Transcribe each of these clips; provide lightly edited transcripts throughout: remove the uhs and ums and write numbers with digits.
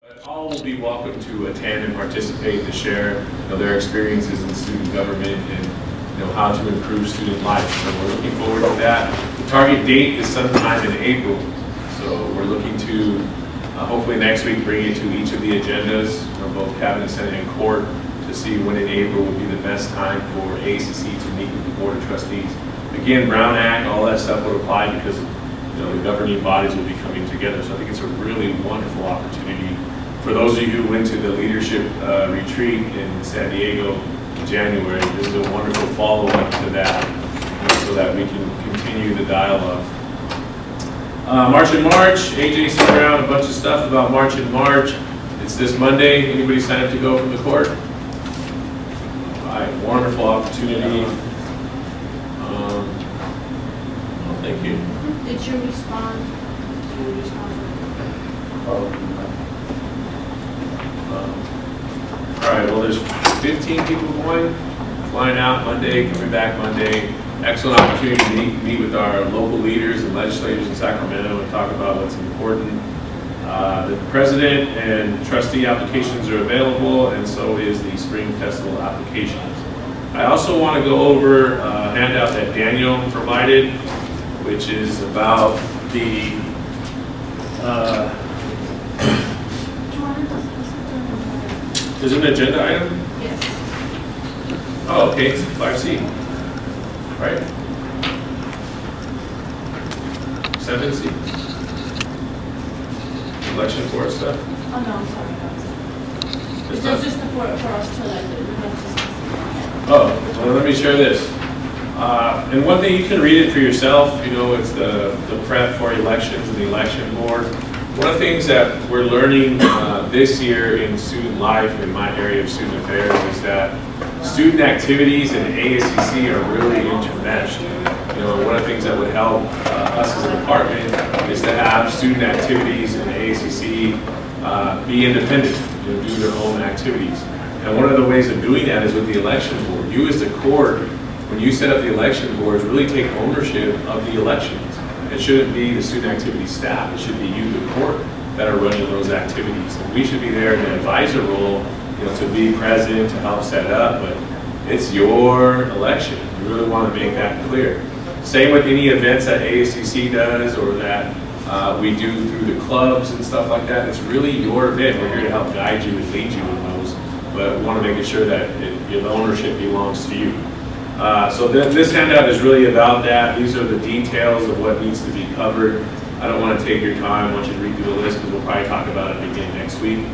But all will be welcome to attend and participate, to share their experiences in student government and how to improve student life. So we're looking forward to that. The target date is sometime in April. So we're looking to hopefully next week bring it to each of the agendas from both Cabinet, Senate, and Court to see when in April would be the best time for ASCC to meet with the Board of Trustees. Again, Brown Act, all that stuff would apply because the governing bodies will be coming together. So I think it's a really wonderful opportunity. For those of you who went to the leadership retreat in San Diego in January, this is a wonderful follow-up to that so that we can continue the dialogue. March and March, AJ sent around a bunch of stuff about March and March. It's this Monday. Anybody sign up to go from the court? All right, wonderful opportunity. Well, thank you. Did you respond? All right, well, there's 15 people going, flying out Monday, coming back Monday. Excellent opportunity to meet with our local leaders and legislators in Sacramento and talk about what's important. The president and trustee applications are available, and so is the spring festival applications. I also want to go over a handout that Daniel provided, which is about the is it an agenda item? Yes. Oh, okay, it's 5C, right? 7C? Election board stuff? Oh, no, I'm sorry. It's It's just for us to like, we have to discuss it. Oh, well, let me share this. And one thing, you can read it for yourself, it's the prep for elections and the election board. One of the things that we're learning this year in student life, in my area of student affairs, is that student activities and ASCC are really intermeshed. One of the things that would help us as a department is to have student activities and ASCC be independent, do their own activities. And one of the ways of doing that is with the election board. You as the court, when you set up the election boards, really take ownership of the elections. It shouldn't be the student activity staff. It should be you, the court, that are running those activities. And we should be there in an advisor role, to be present, to help set up, but it's your election. You really want to make that clear. Same with any events that ASCC does or that we do through the clubs and stuff like that. It's really your event. We're here to help guide you and lead you in those, but we want to make sure that the ownership belongs to you. So this handout is really about that. These are the details of what needs to be covered. I don't want to take your time. I want you to read through the list because we'll probably talk about it again next week.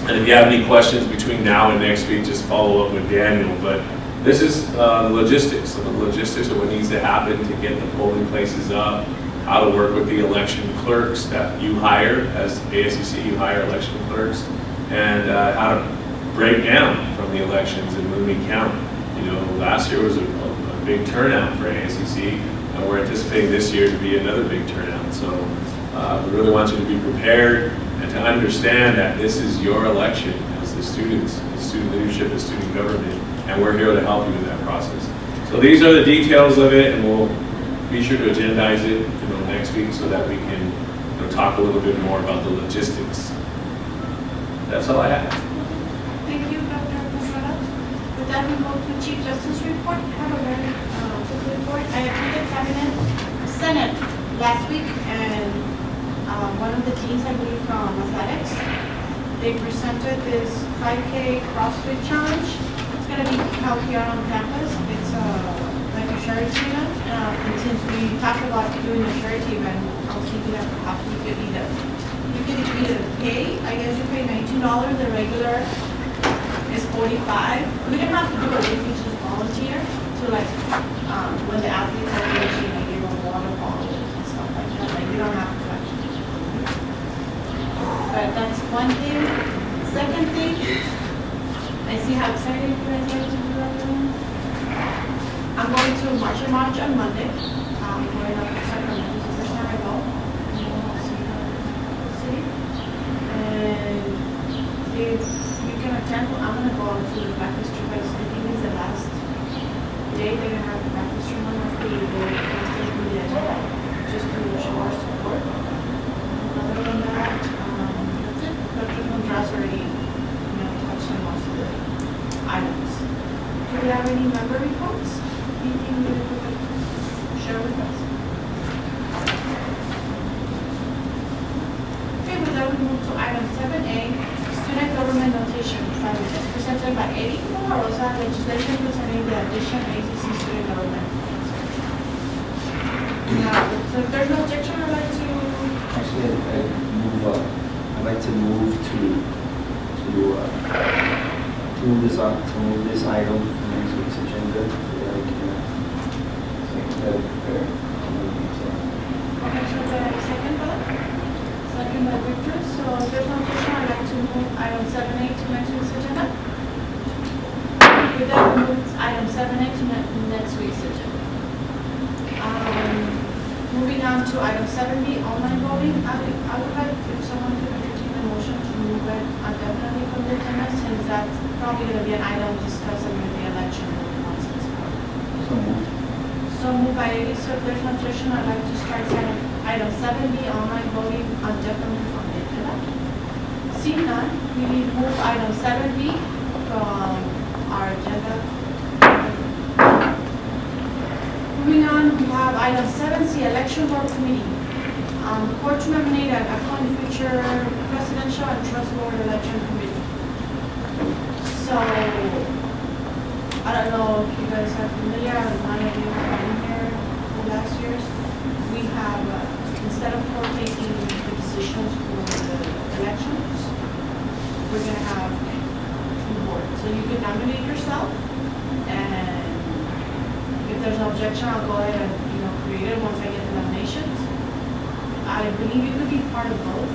And if you have any questions between now and next week, just follow up with Daniel. But this is logistics, some of the logistics of what needs to happen to get the polling places up, how to work with the election clerks that you hire. As ASCC, you hire election clerks, and how to break down from the elections and when we count. Last year was a big turnout for ASCC, and we're anticipating this year to be another big turnout. So we really want you to be prepared and to understand that this is your election as the students, the student leadership, the student government, and we're here to help you in that process. So these are the details of it, and we'll be sure to agendize it next week so that we can talk a little bit more about the logistics. That's all I have. Thank you, Dr. Posada. With that, we move to Chief Justice report. I have a very quick report. I attended Cabinet Senate last week, and one of the teams, I believe, from athletics, they presented this 5K CrossFit challenge. It's going to be held here on campus. It's like a charity event. And since we talked about doing a charity event, I was thinking that perhaps we could either pay, I guess you pay $19, the regular is $45. We don't have to do it, we can just volunteer to when the athletes are finishing, I give them water bottles and stuff like that. You don't have to actually. But that's one thing. Second thing, I see how excited you guys are to do that. I'm going to March and March on Monday. I'm going up to Sacramento. This is the first time I go. And if you can attend, I'm going to go on to the baptistry, but I think it's the last day they're going to have the baptistry one after you go just to show our support. Other than that, that's it. But move to item 7A, student government notation requirement, as presented by Aiello, Rosa, legislation concerning the addition of ASCC student government. Now, so if there's no objection, I'd like to, Actually, I'd like to move to move this item to next week's agenda so that I can prepare. okay, so do I have a second for that? Second by Victor, so if there's no objection, I'd like to move item 7A to next week's agenda. With that, we move item 7A to next week's agenda. Moving on to item 7B, online voting. I would like if someone could entertain a motion to move it indefinitely from the agenda, since that's probably going to be an item discussed in the election process. So moved by Aiello. So if there's no objection, I'd like to strike item 7B, online voting indefinitely from the agenda. Seeing none, we move item 7B from our agenda. Moving on, we have item 7C, election board committee. The board to nominate an upcoming future presidential and trust board election committee. So, I don't know if you guys are familiar, none of you have been here the last years. We have, instead of taking the decisions for the elections, we're going to have two boards. So you can nominate yourself, and if there's no objection, I'll go ahead and create it once I get the nominations. I believe you could be part of both.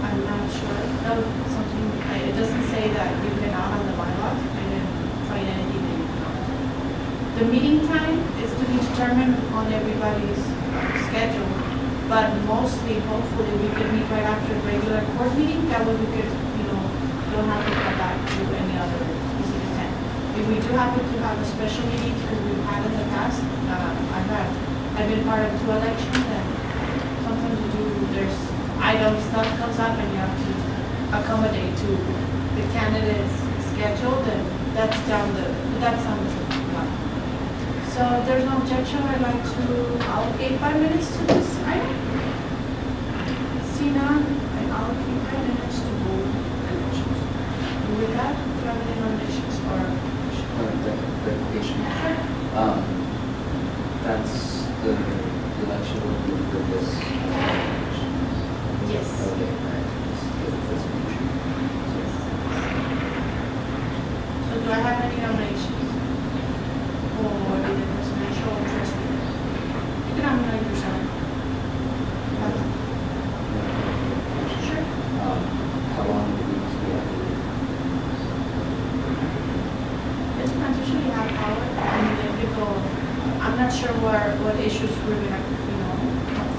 I'm not sure. No, something. It doesn't say that you cannot on the bylaws. I didn't find anything that you cannot. The meeting time is to be determined on everybody's schedule, but mostly, hopefully, we can meet right after the regular court meeting. That way we could, don't have to come back to any other specific time. If we do happen to have a special meeting, because we've had in the past, I've been part of 2 elections, and sometimes there's items, stuff comes up, and you have to accommodate to the candidate's schedule, and that's on the line. So if there's no objection, I'd like to allocate 5 minutes to this item. See none, I allocate 5 minutes to both elections. And with that, do you have any nominations or? Clarification. Sure. That's the election will be for this election. Yes. Okay, right. That's an issue. So do I have any nominations for the presidential or trustee? You can nominate yourself. Sure. How long do we have to It's not usually half hour. I mean, if people, I'm not sure what issues we're gonna,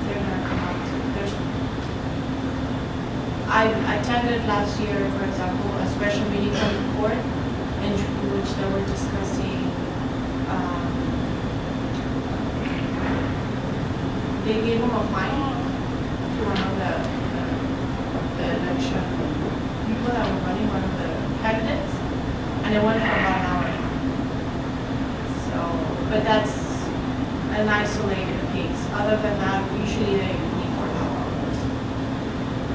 they're gonna come up. I attended last year, for example, a special meeting from the court in which they were discussing, they gave them a fine to one of the election people that were running, one of the candidates, and it went for about an hour. So, but that's an isolated case. Other than that, usually they need for hours.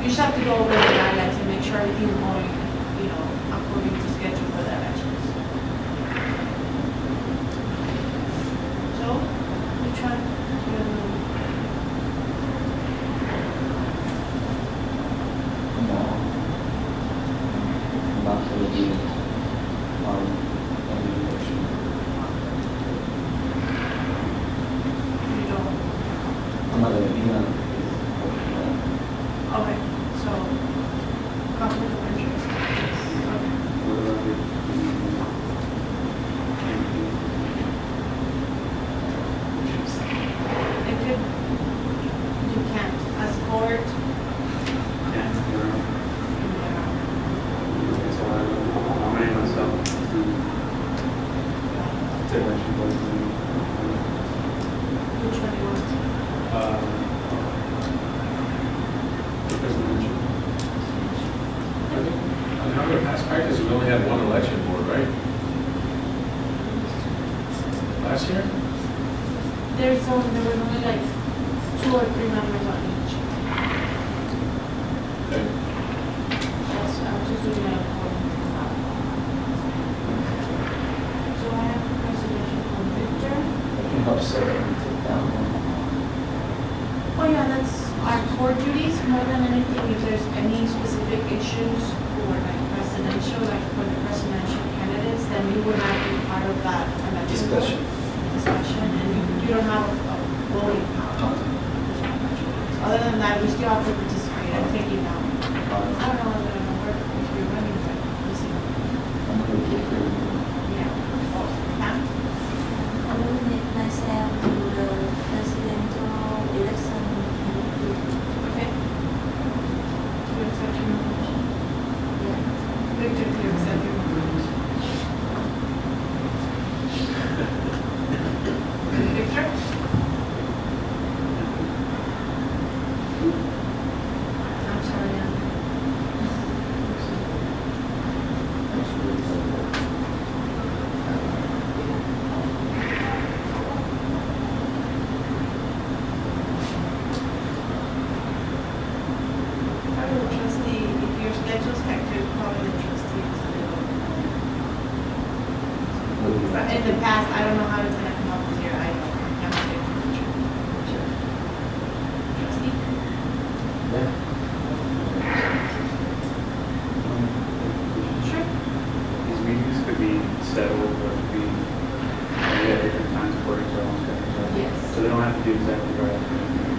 You just have to go over the guidelines and make sure everything's going, according to schedule for the elections. So, which one? not going to be on any election? You don't. I'm not going to be on. Okay, so conflict of interest. Okay. What about It could, you can't, as court, which one you want? On our past practice, we only had one election board, right? Last year? There was only like 2 or 3 members on each. Okay. doing it according to that. So I have a presentation from Victor. I can help set it and take down one. Oh yeah, that's our core duties more than anything. If there's any specific issues for like presidential, like for the presidential candidates, then you would not be part of that election board discussion, and you don't have a voting power. Other than that, we still have to participate and take it down. I don't know whether it'll work if you're running, but we'll see. I'm going to go through. Yeah. Oh, Pam? I will limit myself to the presidential election committee. Okay. To accept your nomination. Yeah. Victor, to accept your nomination. Victor? I'm sorry, Ann. Probably the trustee, if your schedule's hectic, probably the trustee is available. But in the past, I don't know how it's gonna come up this year, I don't know. Trustee? Yeah. Sure. These meetings could be settled, or could be maybe at different times according to our own schedule. Yes. So they don't have to do exactly right after the meeting.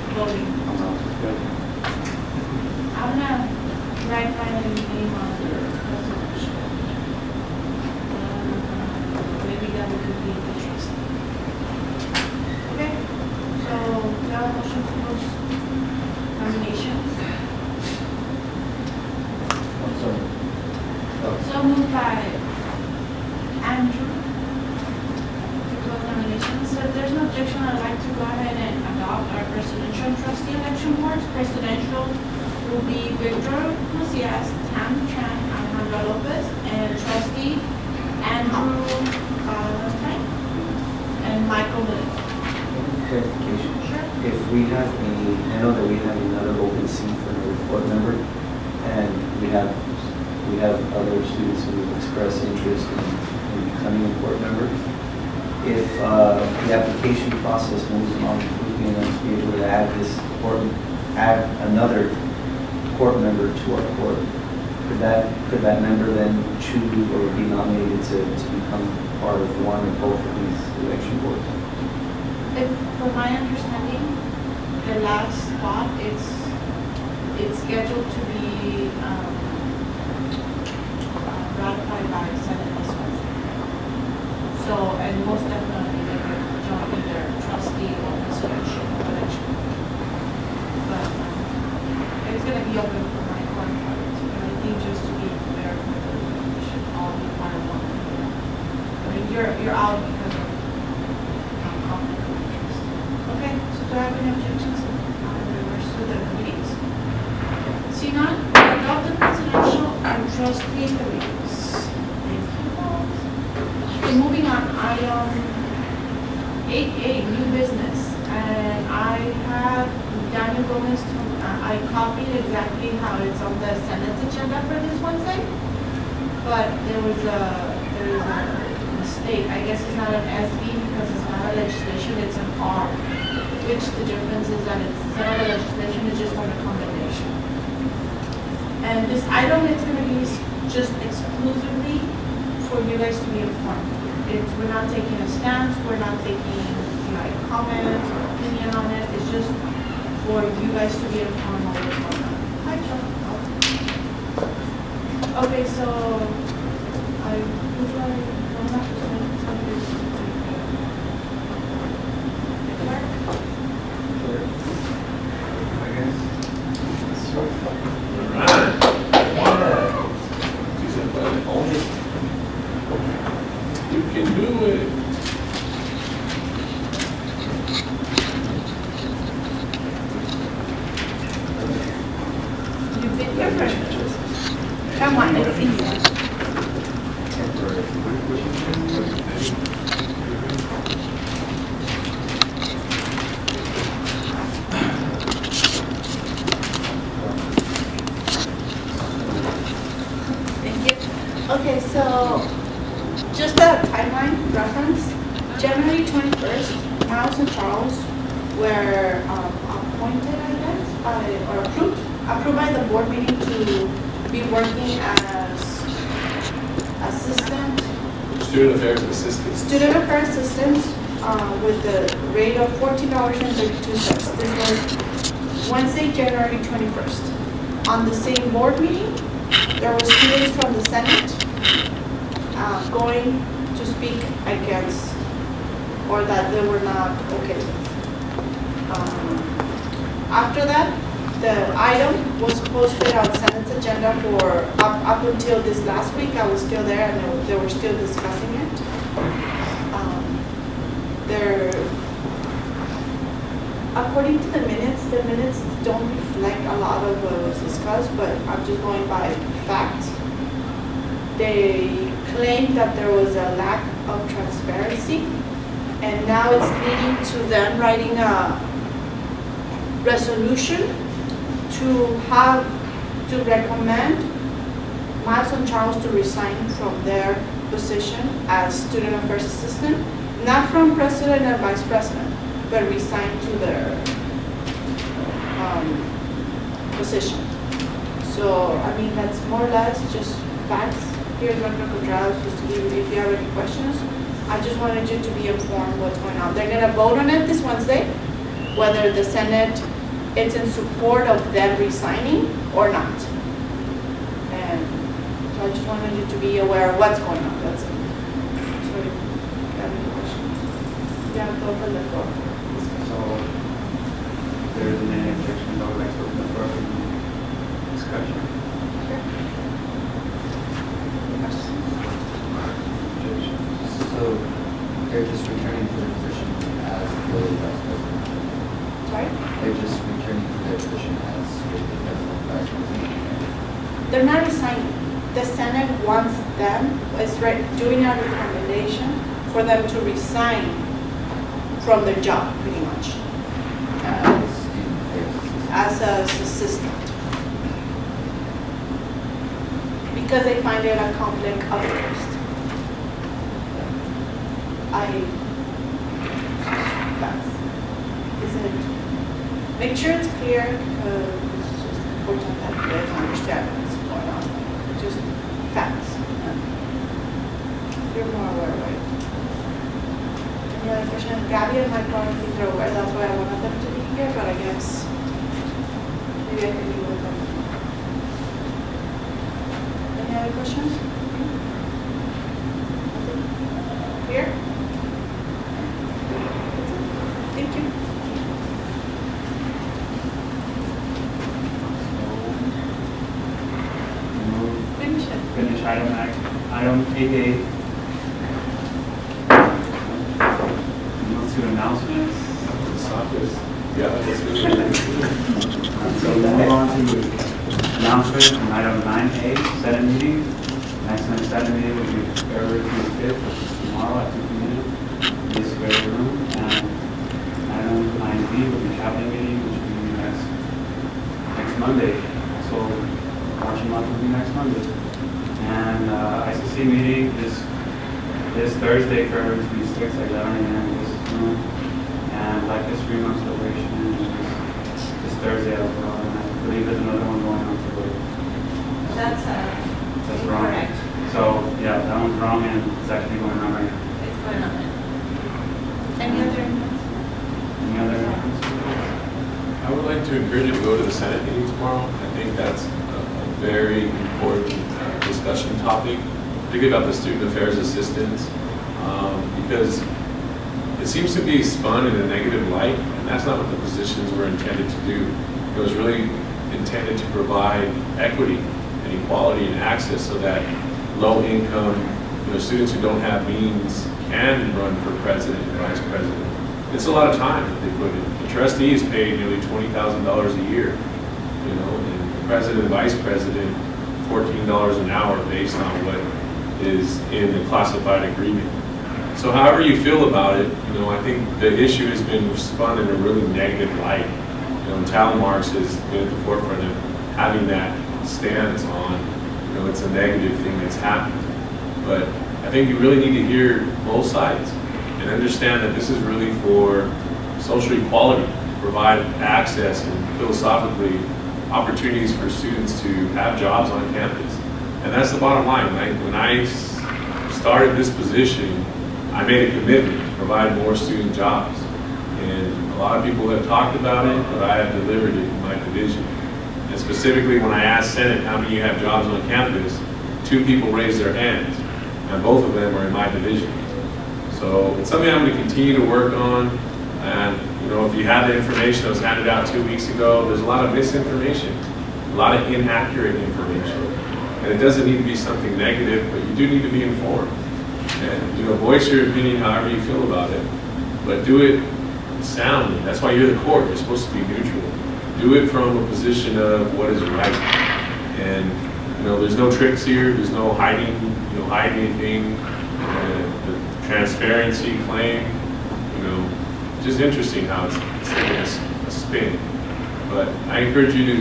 Voting. I'm not good. I'm gonna write my name on the resolution. Maybe that would be interesting. Okay, so now motion to close nominations. Sorry. Oh, So moved by Andrew to close nominations. So if there's no objection, I'd like to go ahead and adopt our presidential and trustee election boards. Presidential will be Victor Macias, Tam Tran, Alejandra Lopez, and trustee Andrew Tang and Michael Miller. clarification. Sure. If we have I know that we have another open seat for another board member, and we have other students who express interest in becoming a board member. If the application process moves along, we can be able to add another court member to our court. Could that member then choose or be nominated to become part of one or both of these election boards? From my understanding, the last spot, it's scheduled to be ratified by Senate this Wednesday. So, and most definitely they could join either trustee or presidential election. But it's gonna be open for my court parties, but I think just to be fair, we should all be part of one. I mean, you're out because of conflict of interest. Okay, so do I have any objections? Reverse to the meetings. See none, adopt the presidential and trustee committees. Thank you. Okay, moving on, item 8A, new business. And I have Daniel Gomez, I copied exactly how it's on the Senate's agenda for this Wednesday. But there was a mistake. I guess it's not an SB because it's not a legislation, it's an R. Which the difference is that it's not a legislation, it's just on a combination. And this item is going to be just exclusively for you guys to be informed. We're not taking a stance, we're not taking like comments or opinion on it. It's just for you guys to be informed of what's going on. Hi, John. Okay, so who's going to You can do it. You've been here for come on, let's see. So, just a timeline reference, January 21st, Miles and Charles were appointed, I guess, or approved by the board meeting to be working as assistant, Student Affairs Assistant. student affairs assistants with the rate of $14.32. This was Wednesday, January 21st. On the same board meeting, there were students from the Senate going to speak against, or that they were not okay with. After that, the item was posted on Senate's agenda for up until this last week. I was still there and they were still discussing it. According to the minutes don't reflect a lot of what was discussed, but I'm just going by facts. They claimed that there was a lack of transparency, and now it's leading to them writing a resolution to recommend Miles and Charles to resign from their position as student affairs assistant, not from president and vice president, but resign to their position. So, I mean, that's more or less just facts. Here's Dr. Contreras, just to give you, if you have any questions. I just wanted you to be informed what's going on. They're gonna vote on it this Wednesday, whether the Senate is in support of them resigning or not. And so I just wanted you to be aware of what's going on, that's it. So, if you have any questions? Yeah, go for the floor. So, there isn't any objection, I would like to open the floor for discussion. So they're just returning to their position as the vice president. Sorry? They're just returning to their position as strictly president, vice president. They're not resigning. The Senate wants them, is doing a recommendation for them to resign from their job, pretty much, as an assistant. Because they find it a conflict of interest. Make sure it's clear, because it's just important that you guys understand what's going on. Just facts. You're more aware, right? Any other questions? Gabby and Mike probably are aware, that's why I wanted them to be here, but I guess maybe I can be with them. Any other questions? Here? Thank you. Finish it. Finish item 8A. Move to announcements. Yeah, that's good. So we'll move on to announcements on item 9A, Senate meeting. Next Senate meeting will be February 25th, which is tomorrow at 2 p.m. in this very room. And item 9B will be cabinet meeting, which will be next Monday. So March month will be next Monday. And ICC meeting this Thursday, February 26th at 11 a.m. in this room. And Black History Month celebration this Thursday as well. And I believe there's another one going on today. That's wrong. correct. So yeah, that one's wrong and it's actually going on right now. It's going on. Any other? Any other? I would like to encourage you to go to the Senate meeting tomorrow. I think that's a very important discussion topic, particularly about the student affairs assistants, because it seems to be spun in a negative light, and that's not what the positions were intended to do. It was really intended to provide equity and equality and access so that low-income, students who don't have means can run for president and vice president. It's a lot of time that they put in. The trustee is paid nearly $20,000 a year, and the president and vice president, $14 an hour based on what is in the classified agreement. So however you feel about it, I think the issue has been spun in a really negative light. Talon has been at the forefront of having that stance on, it's a negative thing that's happened. But I think you really need to hear both sides and understand that this is really for social equality, to provide access and philosophically opportunities for students to have jobs on campus. And that's the bottom line. When I started this position, I made a commitment to provide more student jobs. And a lot of people have talked about it, but I have delivered it in my division. And specifically when I asked Senate how many you have jobs on campus, 2 people raised their hands, and both of them are in my division. So it's something I'm going to continue to work on. And you know, if you have the information that was handed out 2 weeks ago, there's a lot of misinformation, a lot of inaccurate information. And it doesn't need to be something negative, but you do need to be informed. And you know, voice your opinion however you feel about it, but do it soundly. That's why you're the court. You're supposed to be neutral. Do it from a position of what is right. And you know, there's no tricks here. There's no hiding. You know, hide anything. The transparency claim. You know, just interesting how it's taking a spin. But I encourage you to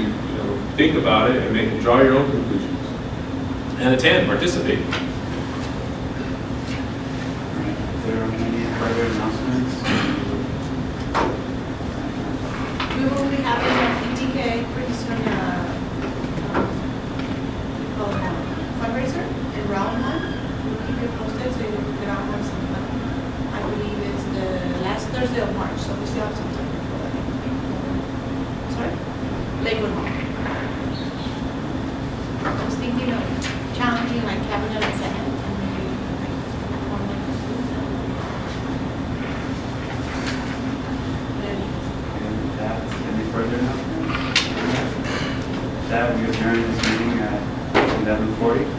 think about it and draw your own conclusions. And attend, participate. Are there any further announcements? We will be having a PTK pretty soon, fundraiser in round 1. We'll keep you posted so you can get out some fun. I believe it's the last Thursday of March, so we still have some time before that. Sorry? Lakewood Hall. I was thinking of challenging like cabinet and senate and maybe like one like And that's any further announcements? That we adjourn this meeting at 11:40.